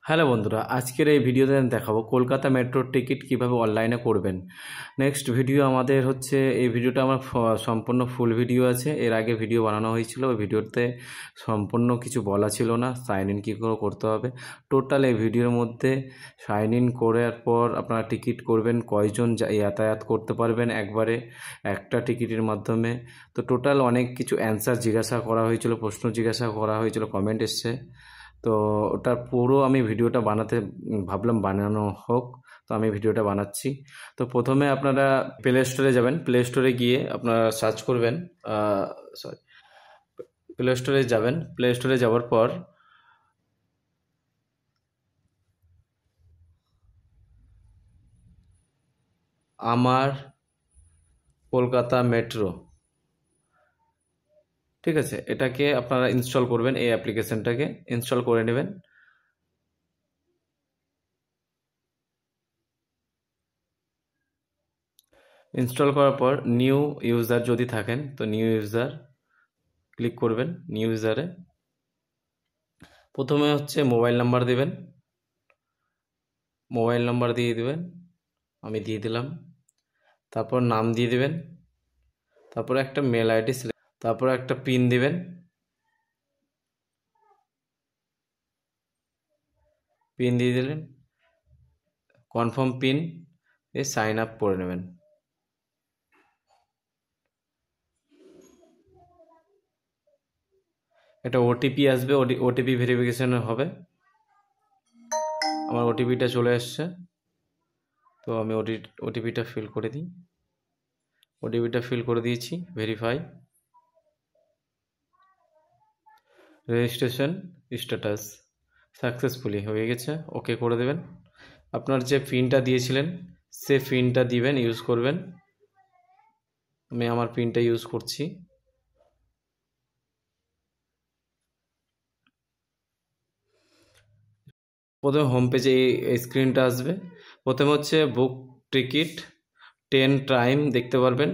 Hello বন্ধুরা, আজকের এই ভিডিওতে আমি দেখাবো কলকাতা মেট্রোর টিকিট কিভাবে অনলাইনে করবেন। নেক্সট ভিডিও আমাদের হচ্ছে এই ভিডিওটা আমার সম্পূর্ণ ফুল ভিডিও আছে। এর আগে ভিডিও বানানো হয়েছিল, ওই ভিডিওতে সম্পূর্ণ কিছু বলা ছিল না, সাইন ইন কী করে করতে হবে। টোটাল এই ভিডিওর মধ্যে সাইন ইন করার পর আপনারা টিকিট করবেন, কয়জন যাতায়াত করতে পারবেন একবারে একটা টিকিটের মাধ্যমে। তো টোটাল অনেক কিছু অ্যান্সার জিজ্ঞাসা করা হয়েছিল, প্রশ্ন জিজ্ঞাসা করা হয়েছিল, কমেন্ট এসছে। তো ওটার পুরো আমি ভিডিওটা বানাতে ভাবলাম বানানো হোক, তো আমি ভিডিওটা বানাচ্ছি। তো প্রথমে আপনারা প্লে স্টোরে যাবেন, প্লে স্টোরে গিয়ে আপনারা সার্চ করবেন, সরি, প্লে স্টোরে যাবেন। প্লে স্টোরে যাওয়ার পর আমার কলকাতা মেট্রো, ঠিক আছে, এটাকে আপনারা ইনস্টল করবেন, এই অ্যাপ্লিকেশনটাকে ইনস্টল করে নেবেন। ইনস্টল করার পর নিউ ইউজার যদি থাকেন তো নিউ ইউজার ক্লিক করবেন। নিউ ইউজারে প্রথমে হচ্ছে মোবাইল নাম্বার দেবেন, মোবাইল নাম্বার দিয়ে দেবেন, আমি দিয়ে দিলাম। তারপর নাম দিয়ে দেবেন, তারপর একটা মেল আইডি, তারপর একটা পিন দিবেন। পিন দিয়ে দিলেন, কনফার্ম পিন এ সাইন আপ করে নেবেন। একটা ওটিপি আসবে, ওটিপি ভেরিফিকেশন হবে। আমার ওটিপিটা চলে আসছে, তো আমি ওটিপিটা ফিল করে দিই। ওটিপিটা ফিল করে দিয়েছি, ভেরিফাই। রেজিস্ট্রেশন স্ট্যাটাস সাকসেসফুলি হয়ে গেছে, ওকে করে দেবেন। আপনার যে পিনটা দিয়েছিলেন সে পিনটা দিবেন, ইউজ করবেন। আমি আমার পিনটা ইউজ করছি। প্রথমে হোম পেজে এই স্ক্রিনটা আসবে। প্রথমে হচ্ছে বুক টিকিট 10 টাইম দেখতে পারবেন,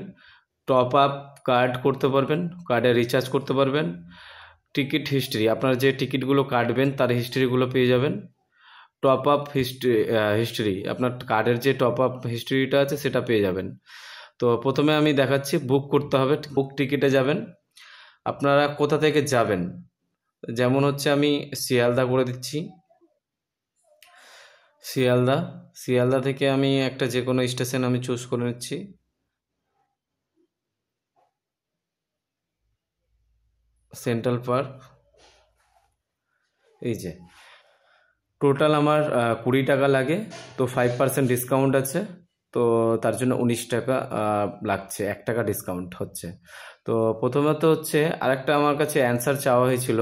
টপ আপ কার্ড করতে পারবেন, কার্ডে রিচার্জ করতে পারবেন, টিকিট হিস্ট্রি, আপনার যে টিকিটগুলো কাটবেন তার হিস্ট্রিগুলো পেয়ে যাবেন। টপ আপ হিস্ট্রি আপনার কার্ডের যে টপ আপ হিস্ট্রিটা আছে সেটা পেয়ে যাবেন। তো প্রথমে আমি দেখাচ্ছি বুক করতে হবে। বুক টিকিটে যাবেন, আপনারা কোথা থেকে যাবেন, যেমন হচ্ছে আমি শিয়ালদা করে দিচ্ছি। শিয়ালদা থেকে আমি একটা যে কোনো স্টেশন আমি চুজ করে নিচ্ছি। সেন্ট্রাল পার্ক, এই যে টোটাল আমার 20 টাকা লাগে, তো 5% ডিসকাউন্ট আছে, তো তার জন্য 19 টাকা লাগছে, 1 টাকা ডিসকাউন্ট হচ্ছে। তো প্রথমত হচ্ছে আরেকটা আমার কাছে অ্যান্সার চাওয়া হয়েছিল,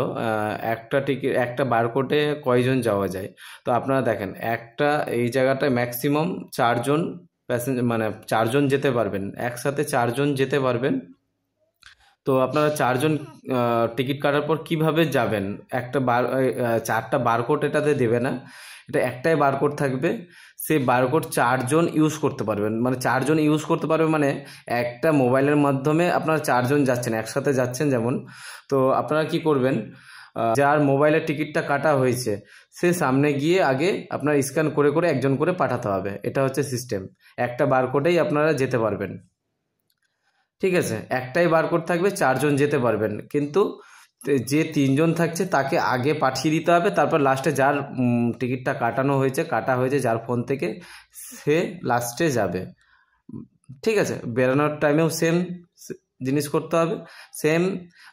একটা টিকিট একটা বারকোডে কয়জন যাওয়া যায়। তো আপনারা দেখেন একটা এই জায়গাটায় ম্যাক্সিমাম 4জন প্যাসেঞ্জার, মানে 4জন যেতে পারবেন, একসাথে 4জন যেতে পারবেন। তো আপনারা 4জন টিকিট কাটার পর কিভাবে যাবেন, একটা 4টা বারকোড এটাতে দেবে না, এটা একটাই বারকোড থাকবে। সেই বারকোড 4জন ইউজ করতে পারবেন, মানে 4জন ইউজ করতে পারবে, মানে একটা মোবাইলের মাধ্যমে আপনারা 4জন যাচ্ছেন, একসাথে যাচ্ছেন যেমন। তো আপনারা কি করবেন, যার মোবাইলের টিকিটটা কাটা হয়েছে সে সামনে গিয়ে আগে আপনার স্ক্যান করে করে একজন করে পাঠাতে হবে, এটা হচ্ছে সিস্টেম। একটা বারকোডেই আপনারা যেতে পারবেন, ঠিক আছে, একটাই বারকোড থাকবে, 4জন যেতে পারবেন। কিন্তু যে 3জন থাকছে তাকে আগে পাঠিয়ে দিতে হবে, তারপর লাস্টে যার টিকিটটা কাটা হয়েছে যার ফোন থেকে, সে লাস্টে যাবে, ঠিক আছে। বেরোনোর টাইমেও সেম জিনিস করতে হবে, সেম।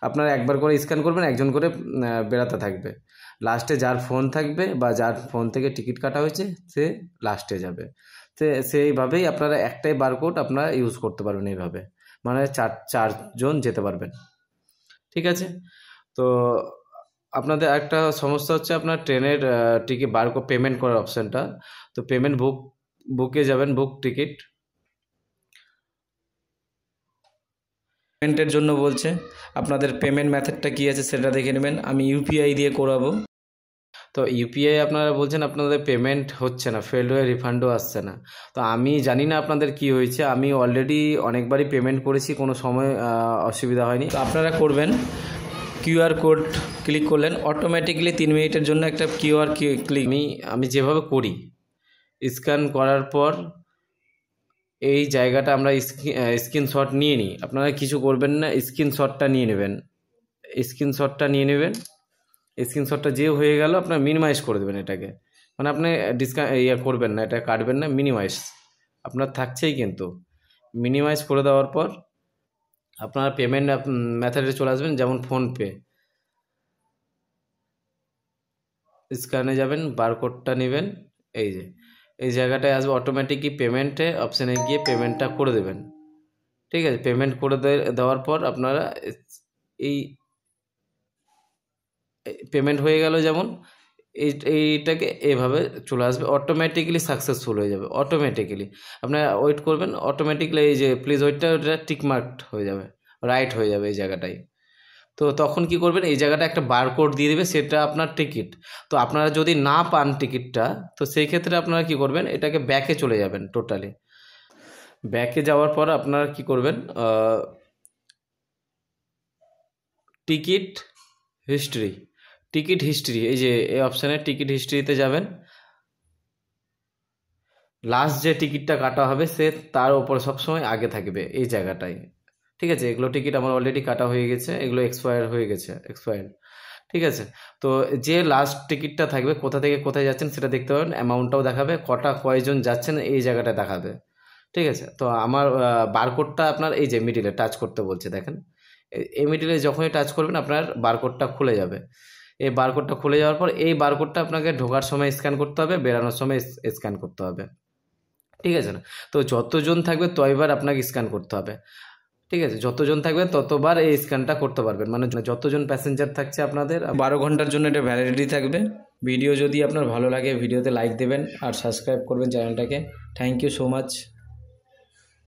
আপনারা একবার করে স্ক্যান করবেন, একজন করে বেরাতে থাকবে, লাস্টে যার ফোন থাকবে বা যার ফোন থেকে টিকিট কাটা হয়েছে সে লাস্টে যাবে। সেইভাবেই আপনারা একটাই বারকোড আপনারা ইউজ করতে পারবেন এইভাবে, মানে 4জন যেতে পারবেন, ঠিক আছে। তো আপনাদের একটা সমস্যা হচ্ছে আপনার ট্রেনের টিকিট বারকোড পেমেন্ট করার অপশানটা। তো পেমেন্ট বুকে যাবেন, বুক টিকিট, পেমেন্টের জন্য বলছে আপনাদের পেমেন্ট মেথডটা কী আছে সেটা দেখে নেবেন। আমি ইউপিআই দিয়ে করাবো। তো ইউপিআই আপনারা বলছেন আপনাদের পেমেন্ট হচ্ছে না, ফেলড হয়ে রিফান্ডও আসছে না। তো আমি জানি না আপনাদের কি হয়েছে, আমি অলরেডি অনেকবারই পেমেন্ট করেছি, কোনো সময় অসুবিধা হয়নি। তো আপনারা করবেন কিউআর কোড ক্লিক করলেন, অটোমেটিক্যালি 3 মিনিটের জন্য একটা কিউআর ক্লিক আমি যেভাবে করি, স্ক্যান করার পর এই জায়গাটা আমরা স্ক্রিনশট নিয়ে নিই। আপনারা কিছু করবেন না, স্ক্রিনশটটা নিয়ে নেবেন। স্ক্রিনশটটা যে হয়ে গেল আপনার মিনিমাইজ করে দেবেন এটাকে, মানে আপনি করবেন না, এটা কাটবেন না, মিনিমাইজ আপনার থাকছেই। কিন্তু মিনিমাইজ করে দেওয়ার পর আপনার পেমেন্ট মেথডে চলে আসবেন, যেমন ফোনপে। স্ক্যানে যাবেন, বারকোডটা নেবেন, এই যে এই জায়গাটায় আসবে, অটোমেটিকই পেমেন্টে অপশানে গিয়ে পেমেন্টটা করে দেবেন। ঠিক আছে, পেমেন্ট করে দেওয়ার পর আপনারা এই পেমেন্ট হয়ে গেল, যেমন এইটাকে এভাবে চলে আসবে, অটোমেটিক্যালি সাকসেসফুল হয়ে যাবে। অটোমেটিক্যালি আপনারা ওয়েট করবেন, অটোমেটিক্যালি এই যে প্লিজ ওয়েটটা, ওটা টিকমার্ক হয়ে যাবে, রাইট হয়ে যাবে এই জায়গাটায়। তো তখন কি করবেন, এই জায়গাটা একটা বারকোড দিয়ে দেবে, সেটা আপনার টিকিট। তো আপনারা যদি না পান টিকিটটা, তো সেই ক্ষেত্রে আপনারা কি করবেন, এটাকে ব্যাকে চলে যাবেন। টোটালি ব্যাকে যাওয়ার পর আপনারা কি করবেন, টিকিট হিস্ট্রি, এই যে এই অপশানে টিকিট হিস্ট্রিতে যাবেন। লাস্ট যে টিকিটটা কাটা হবে সে তার ওপর সবসময় আগে থাকবে এই জায়গাটায়। ঠিক আছে, এগুলো টিকিট আমার অলরেডি কাটা হয়ে গেছে, এগুলো এক্সপায়ার্ড। ঠিক আছে, তো যে লাস্ট টিকিটটা থাকবে, কোথা থেকে কোথায় যাচ্ছেন সেটা দেখতে পাবেন, অ্যামাউন্টটাও দেখাবে, কয়জন যাচ্ছেন এই জায়গাটা দেখাবে। ঠিক আছে, তো আমার বারকোডটা আপনার এই যে মিডিলে টাচ করতে বলছে, দেখেন এই মিডিলে যখনই টাচ করবেন আপনার বারকোডটা খুলে যাবে। এই বারকোডটা খুলে যাওয়ার পর এই বারকোডটা আপনাকে ঢোকার সময় স্ক্যান করতে হবে, বেরানোর সময় স্ক্যান করতে হবে। ঠিক আছে না, তো যতজন থাকবে ততবার আপনাকে স্ক্যান করতে হবে। ঠিক আছে, যতজন থাকবে ততবার এই স্ক্যানটা করতে পারবেন, মানে যতজন প্যাসেঞ্জার থাকছে আপনাদের 12 ঘন্টার জন্য এটা ভ্যালিডিটি থাকবে। ভিডিও যদি আপনার ভালো লাগে ভিডিওতে লাইক দেবেন আর সাবস্ক্রাইব করবেন চ্যানেলটাকে। Thank you so much.